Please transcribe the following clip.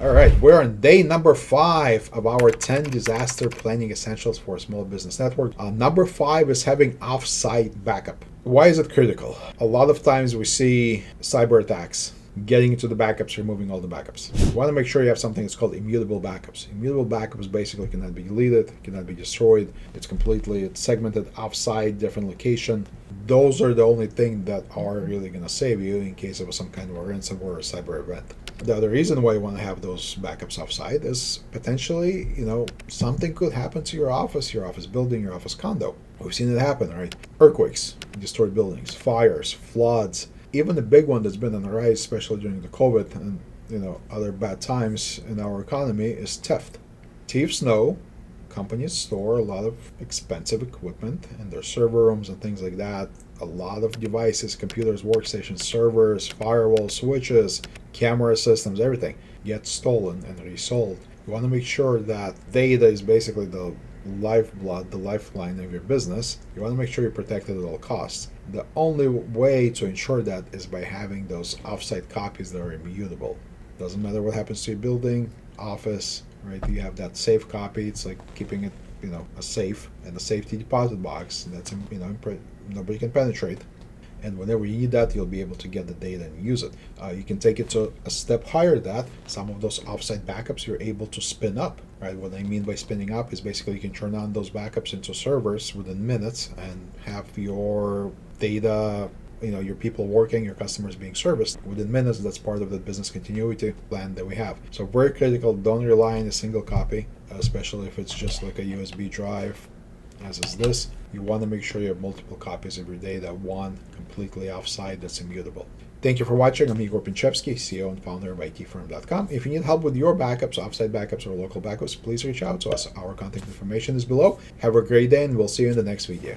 All right, we're on day number 5 of our 10 disaster planning essentials for a small business network. Number 5 is having offsite backup. Why is it critical? A lot of times we see cyber attacks. Getting into the backups, removing all the backups. You want to make sure you have something that's called immutable backups. Immutable backups basically cannot be deleted, cannot be destroyed. It's segmented offsite, different location. Those are the only thing that are really going to save you in case of some kind of a ransomware or cyber event. The other reason why you want to have those backups offsite is potentially, something could happen to your office building, your office condo. We've seen it happen, right? Earthquakes, destroyed buildings, fires, floods. Even the big one that's been on the rise, especially during the COVID and other bad times in our economy, is theft. Thieves know companies store a lot of expensive equipment in their server rooms and things like that. A lot of devices, computers, workstations, servers, firewalls, switches, camera systems, everything gets stolen and resold. You want to make sure that data is basically the lifeblood, the lifeline of your business. You want to make sure you're protected at all costs. The only way to ensure that is by having those offsite copies that are immutable. Doesn't matter what happens to your building, office, right? You have that safe copy. It's like keeping it, a safe and a safety deposit box that's, nobody can penetrate. And whenever you need that, you'll be able to get the data and use it. You can take it to a step higher than that. Some of those offsite backups you're able to spin up, right? What I mean by spinning up is basically you can turn on those backups into servers within minutes and have your data, your people working, your customers being serviced within minutes. That's part of the business continuity plan that we have. So very critical. Don't rely on a single copy, especially if it's just like a USB drive, as is this. You want to make sure you have multiple copies of your data, one completely offsite that's immutable. Thank you for watching. I'm Igor Pinchevsky, CEO and founder of ITfirm.com. If you need help with your backups, offsite backups, or local backups, please reach out to us. Our contact information is below. Have a great day, and we'll see you in the next video.